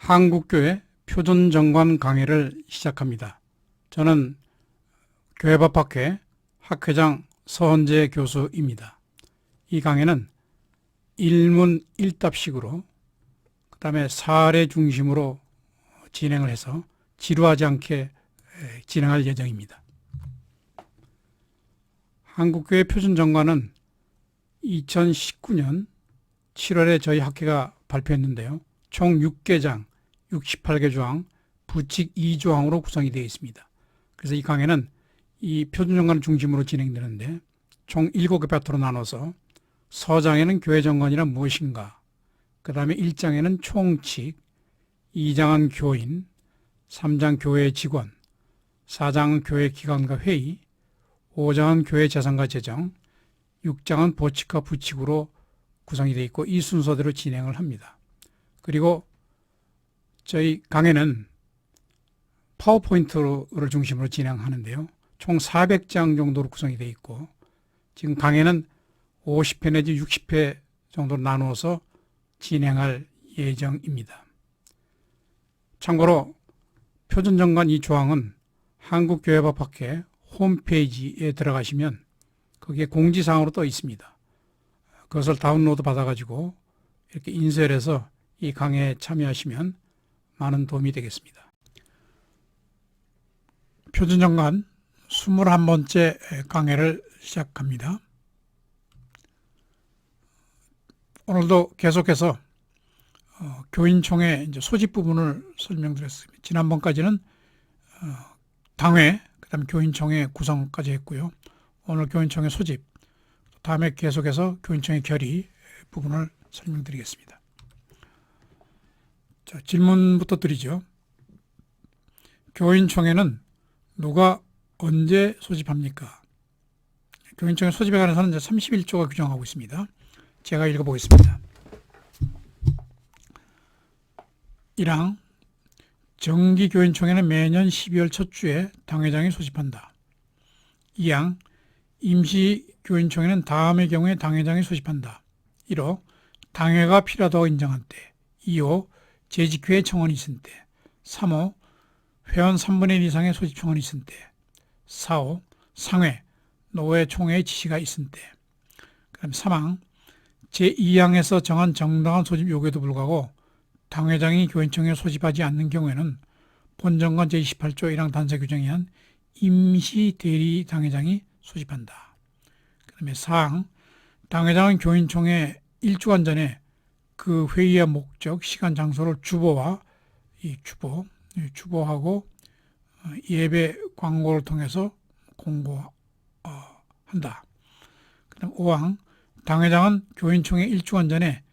한국교회 표준정관 강의를 시작합니다. 저는 교회법학회 학회장 서헌재 교수입니다. 이 강의는 일문 일답식으로 그 다음에 사례 중심으로 진행을 해서 지루하지 않게 진행할 예정입니다. 한국교회 표준정관은 2019년 7월에 저희 학회가 발표했는데요. 총 6개장, 68개 조항, 부칙 2조항으로 구성이 되어 있습니다. 그래서 이 강의는 이 표준정관을 중심으로 진행되는데 총 7개 파트로 나눠서 서장에는 교회정관이란 무엇인가, 그 다음에 1장에는 총칙, 2장은 교인, 3장 교회 직원, 4장은 교회 기관과 회의, 5장은 교회 재산과 재정, 6장은 보칙과 부칙으로 구성이 되어 있고 이 순서대로 진행을 합니다. 그리고 저희 강의는 파워포인트를 중심으로 진행하는데요. 총 400장 정도로 구성이 되어 있고 지금 강의는 50회 내지 60회 정도로 나누어서 진행할 예정입니다. 참고로 표준정관 이 조항은 한국교회법학회 홈페이지에 들어가시면 거기에 공지사항으로 떠 있습니다. 그것을 다운로드 받아가지고 이렇게 인쇄해서 이 강의에 참여하시면 많은 도움이 되겠습니다. 표준정관 21번째 강의를 시작합니다. 오늘도 계속해서 교인총회 소집 부분을 설명드렸습니다. 지난번까지는 당회, 그 다음에 교인총회 구성까지 했고요. 오늘 교인총회 소집, 다음에 계속해서 교인총회 결의 부분을 설명드리겠습니다. 자, 질문부터 드리죠. 교인총회는 누가 언제 소집합니까? 교인총회 소집에 관해서는 이제 31조가 규정하고 있습니다. 제가 읽어보겠습니다. 1항 정기교인총회는 매년 12월 첫 주에 당회장이 소집한다. 2항 임시교인총회는 다음의 경우에 당회장이 소집한다. 1호 당회가 필요하다고 인정한 때. 2호 재직회의 청원이 있은 때. 3호 회원 3분의 1 이상의 소집 청원이 있은 때. 4호 상회, 노회 총회의 지시가 있은 때. 그 다음에 3항 제2항에서 정한 정당한 소집 요구에도 불구하고 당회장이 교인총회에 소집하지 않는 경우에는 본정관 제28조 1항 단서 규정에 의한 임시 대리 당회장이 소집한다. 그 다음에 4항 당회장은 교인총회 1주간 전에 그 회의의 목적, 시간, 장소를 주보하고 예배 광고를 통해서 공고한다. 그 다음 5항 당회장은 교인총회 1주간 전에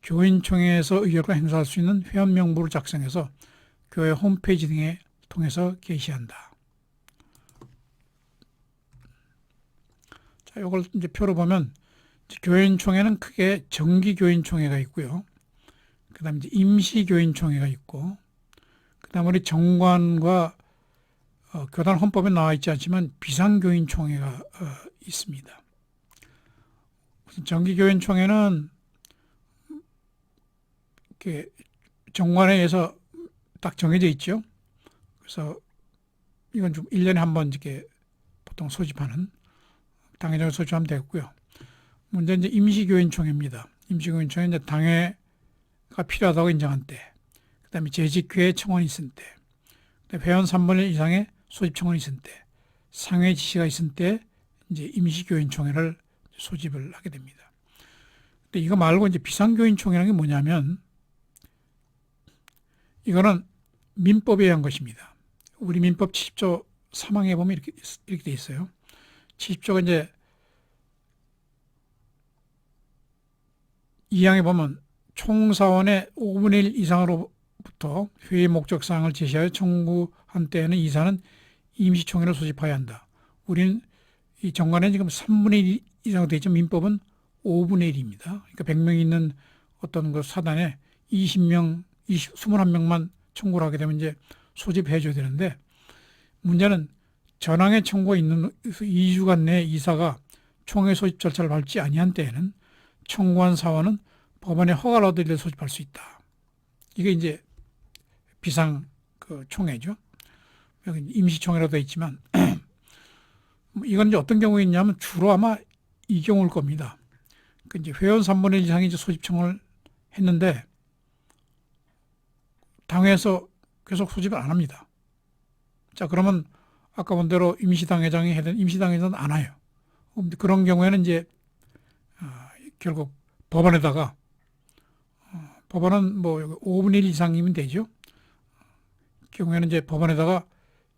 교인총회에서 의결과 행사할 수 있는 회원 명부를 작성해서 교회 홈페이지 등에 통해서 게시한다. 자, 이걸 이제 표로 보면 교인총회는 크게 정기교인총회가 있고요. 그 다음에 임시교인총회가 있고, 그 다음 우리 정관과 교단 헌법에 나와 있지 않지만 비상교인총회가 있습니다. 정기교인총회는 이렇게 정관에 의해서 딱 정해져 있죠. 그래서 이건 좀 1년에 한 번 이렇게 보통 소집하는 당회장을 소집하면 되겠고요. 문제는 이제 임시교인총회입니다. 임시교인총회는 이제 당회가 필요하다고 인정한 때, 그 다음에 재직회의 청원이 있을 때, 회원 3분의 1 이상의 소집 청원이 있을 때, 상회 지시가 있을 때 이제 임시교인총회를 소집을 하게 됩니다. 근데 이거 말고 이제 비상교인총회라는 게 뭐냐면 이거는 민법에 의한 것입니다. 우리 민법 70조 3항에 보면 이렇게 돼 있어요. 70조가 이제 2항에 보면 총사원의 5분의 1 이상으로부터 회의 목적 사항을 제시하여 청구한 때에는 이사는 임시총회를 소집해야 한다. 우리는 이 정관에 지금 3분의 1 이상으로 되어 있죠. 민법은 5분의 1입니다. 그러니까 100명 있는 어떤 그 사단에 21명만 청구를 하게 되면 이제 소집해 줘야 되는데, 문제는 전항에 청구가 있는 2주간 내에 이사가 총회 소집 절차를 밟지 아니한 때에는 청구한 사원은 법원에 허가를 얻을 때 소집할 수 있다. 이게 이제 비상 그 총회죠. 여기 임시총회로 되어 있지만 이건 이제 어떤 경우에 있냐면 주로 아마 이 경우일 겁니다. 그 이제 회원 3분의 1 이상이 이제 소집 청원을 했는데 당회에서 계속 소집을 안 합니다. 자, 그러면 아까 본 대로 임시당회장이 해야 되는 임시당회장은 안 와요. 그런 경우에는 이제 결국 법원에다가 법원은 뭐 5분의 1 이상이면 되죠. 경우에는 이제 법원에다가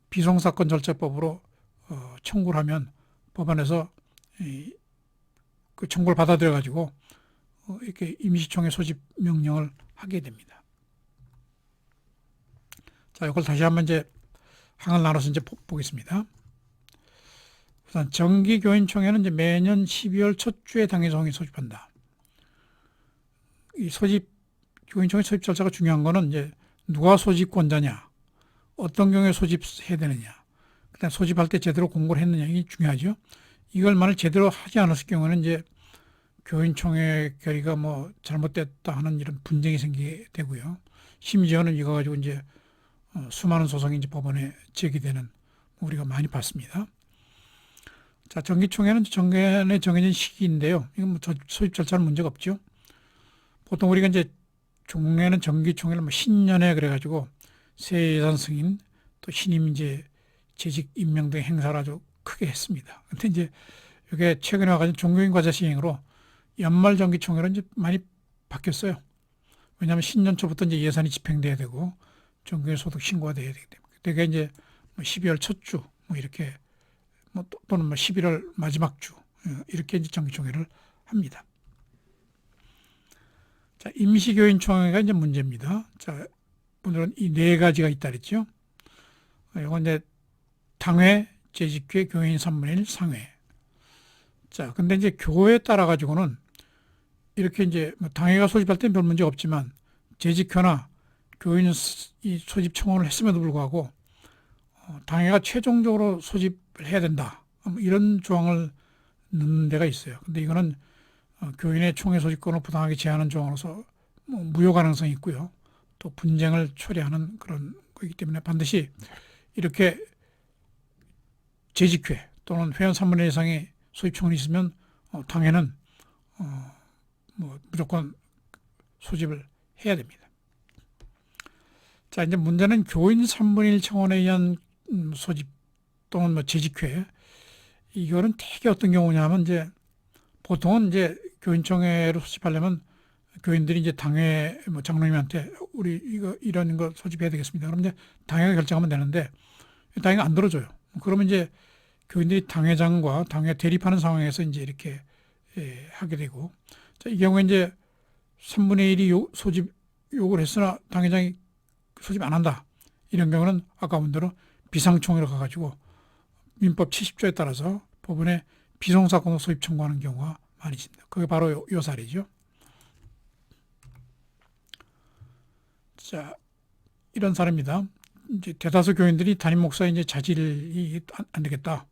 비송사건 절차법으로 청구를 하면 법원에서 그 청구를 받아들여 가지고 이렇게 임시총회 소집 명령을 하게 됩니다. 자, 이걸 다시 한번 이제 항을 나눠서 이제 보겠습니다. 우선 정기교인총회는 이제 매년 12월 첫 주에 당회장이 소집한다. 이 교인총회 소집 절차가 중요한 거는 이제 누가 소집권자냐, 어떤 경우에 소집해야 되느냐, 그다음 소집할 때 제대로 공고를 했느냐, 이게 중요하죠. 이걸 만약 제대로 하지 않았을 경우에는 이제 교인총회 결의가 뭐 잘못됐다 하는 이런 분쟁이 생기게 되고요. 심지어는 이거 가지고 이제 수많은 소송이 이제 법원에 제기되는 우리가 많이 봤습니다. 자, 정기총회는 정기에 정해진 시기인데요. 이건 뭐 소집 절차는 문제가 없죠. 보통 우리가 이제 종래는 정기총회를 뭐 신년회 그래가지고 새 예산 승인 또 신임 이제 재직 임명 등 행사를 아주 크게 했습니다. 근데 이제 이게 최근에 와가지고 종교인 과제 시행으로 연말 정기총회로 이제 많이 바뀌었어요. 왜냐하면 신년 초부터 이제 예산이 집행돼야 되고 종교인 소득 신고가 돼야 되기 때문에 그게 이제 뭐 12월 첫 주 뭐 이렇게 뭐 또는 뭐 11월 마지막 주 이렇게 이제 정기총회를 합니다. 자, 임시교인총회가 이제 문제입니다. 자, 오늘은 이 네 가지가 있다 그랬죠. 이건 이제 당회, 재직회, 교인 3분의 1, 상회. 자, 근데 이제 교회에 따라 가지고는 이렇게 이제 뭐 당회가 소집할 때는 별 문제 없지만 재직회나 교인 소집 청원을 했음에도 불구하고 당회가 최종적으로 소집을 해야 된다. 이런 조항을 넣는 데가 있어요. 근데 이거는 교인의 총회 소집권을 부당하게 제한하는 조항으로서 뭐 무효 가능성이 있고요. 또 분쟁을 초래하는 그런 거기 때문에 반드시 이렇게 재직회 또는 회원 3분의 1 이상의 소집 청원이 있으면 당회는 뭐 무조건 소집을 해야 됩니다. 자, 이제 문제는 교인 3분의 1 청원에 의한 소집 또는 뭐 재직회 이거는 되게 어떤 경우냐면 이제 보통은 이제 교인총회로 소집하려면 교인들이 이제 당회 뭐 장로님한테 우리 이거 이런 거 소집해야 되겠습니다. 그럼 이제 당회가 결정하면 되는데 당회가 안 들어줘요. 그러면 이제 교인들이 당회장과 당회 대립하는 상황에서 이제 이렇게 하게 되고 자, 이 경우에 이제 3분의 1이 소집 요구를 했으나 당회장이 소집 안 한다. 이런 경우는 아까 본 대로 비상총회로 가가지고 민법 70조에 따라서 법원에 비송사건으로 소집 청구하는 경우가 많이 있습니다. 그게 바로 요 사례죠. 자, 이런 사례입니다. 이제 대다수 교인들이 담임 목사의 이제 자질이 안 되겠다.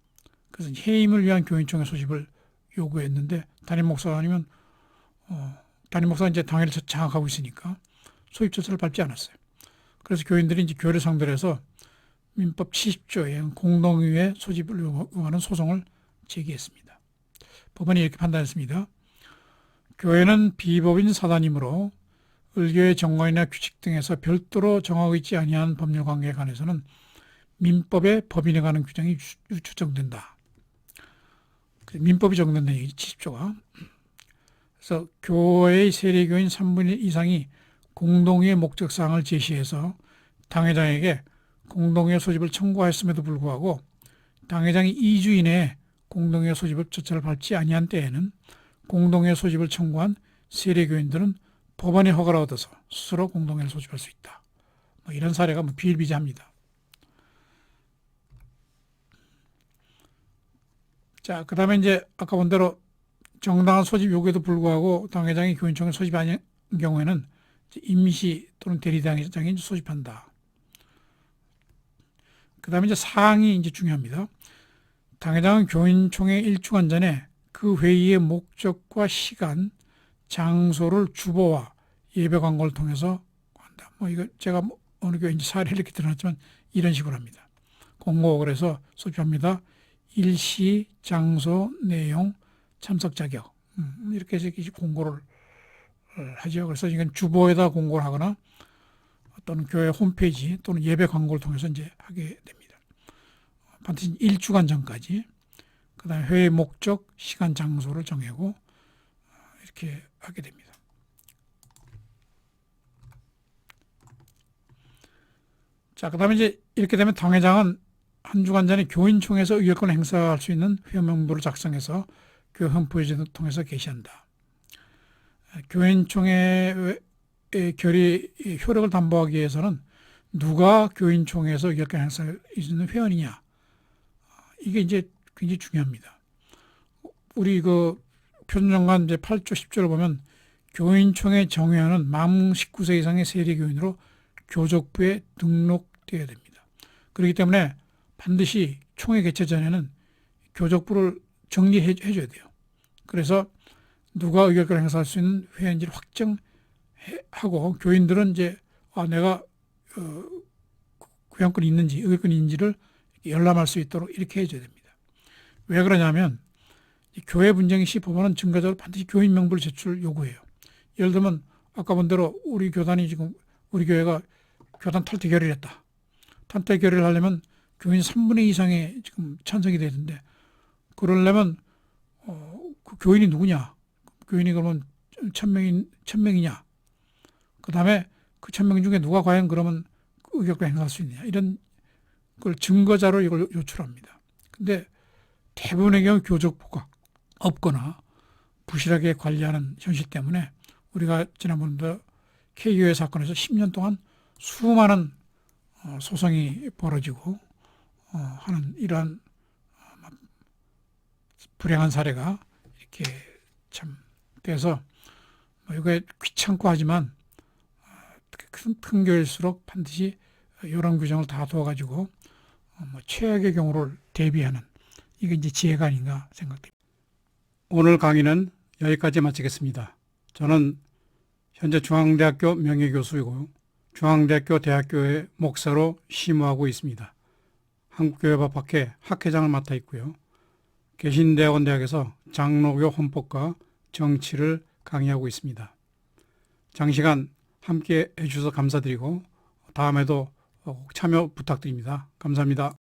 그래서 해임을 위한 교인총회 소집을 요구했는데 담임 목사가 아니면 담임 목사가 이제 당회를 장악하고 있으니까 소집 절차를 밟지 않았어요. 그래서 교인들이 이제 교회를 상대로 해서 민법 70조에 공동의회 소집을 요구하는 소송을 제기했습니다. 법원이 이렇게 판단했습니다. 교회는 비법인 사단이므로 을교의 정관이나 규칙 등에서 별도로 정하고 있지 아니한 법률 관계에 관해서는 민법의 법인에 관한 규정이 추정된다. 민법이 적용된다는 얘기죠. 70조가. 그래서 교회의 세례교인 3분의 1 이상이 공동의회 목적사항을 제시해서 당회장에게 공동의회 소집을 청구하였음에도 불구하고 당회장이 2주 이내에 공동의회 소집을 절차를 밟지 아니한 때에는 공동의회 소집을 청구한 세례교인들은 법원의 허가를 얻어서 스스로 공동회를 소집할 수 있다. 뭐 이런 사례가 뭐 비일비재합니다. 자, 그 다음에 이제 아까 본 대로 정당한 소집 요구에도 불구하고 당회장이 교인총회 소집이 아닌 경우에는 임시 또는 대리당회장이 소집한다. 그 다음에 이제 사항이 이제 중요합니다. 당회장은 교인총회 일주간 전에 그 회의의 목적과 시간, 장소를 주보와 예배 광고를 통해서 한다. 뭐 이거 제가 뭐 어느 교회인지 사례 이렇게 드러났지만 이런 식으로 합니다. 공고 그래서 소집합니다. 일시, 장소, 내용, 참석 자격 이렇게 해서 공고를 하죠. 그래서 이건 주보에다 공고를 하거나 또는 교회 홈페이지 또는 예배 광고를 통해서 이제 하게 됩니다. 반드시 1주간 전까지 그 다음에 회의 목적, 시간, 장소를 정하고 이렇게 하게 됩니다. 자, 그 다음에 이제 이렇게 되면 당회장은 한 주간 전에 교인총회에서 의결권을 행사할 수 있는 회원명부를 작성해서 교회 홈페이지를 통해서 게시한다. 교인총회의 결의 효력을 담보하기 위해서는 누가 교인총회에서 의결권 행사할 수 있는 회원이냐. 이게 이제 굉장히 중요합니다. 우리 그 표준정관 이제 8조 10조를 보면 교인총회 정회원은 만 19세 이상의 세리교인으로 교족부에 등록되어야 됩니다. 그렇기 때문에 반드시 총회 개최 전에는 교족부를 정리해 줘야 돼요. 그래서 누가 의결권을 행사할 수 있는 회원인지를 확정하고 교인들은 이제 내가 회원권이 있는지 의결권이 있는지를 열람할 수 있도록 이렇게 해줘야 됩니다. 왜 그러냐면 교회 분쟁 시 법원은 증거적으로 반드시 교인 명부를 제출 요구해요. 예를 들면 아까 본 대로 우리 교단이 지금 우리 교회가 교단 탈퇴 결의를 했다. 탈퇴 결의를 하려면 교인 3분의 2 이상의 지금 찬성이 돼야 되는데 그러려면 그 교인이 누구냐? 교인이 그러면 1000명이냐? 그 다음에 그 1000명 중에 누가 과연 그러면 의결권 행사할 수 있느냐? 이런 걸 증거자로 이걸 요출합니다. 근데 대부분의 경우 교족부가 없거나 부실하게 관리하는 현실 때문에 우리가 지난번에 K교회 사건에서 10년 동안 수많은 소송이 벌어지고 하는 이러한 불행한 사례가 이렇게 참 돼서 이게 귀찮고 하지만 큰 교회일수록 반드시 이런 규정을 다 두어가지고 최악의 경우를 대비하는 이게 이제 지혜가 아닌가 생각됩니다. 오늘 강의는 여기까지 마치겠습니다. 저는 현재 중앙대학교 명예교수이고 중앙대학교 대학교의 목사로 심우하고 있습니다. 한국교회법학회 학회장을 맡아 있고요. 개신대학원대학에서 장로교 헌법과 정치를 강의하고 있습니다. 장시간 함께 해주셔서 감사드리고 다음에도 참여 부탁드립니다. 감사합니다.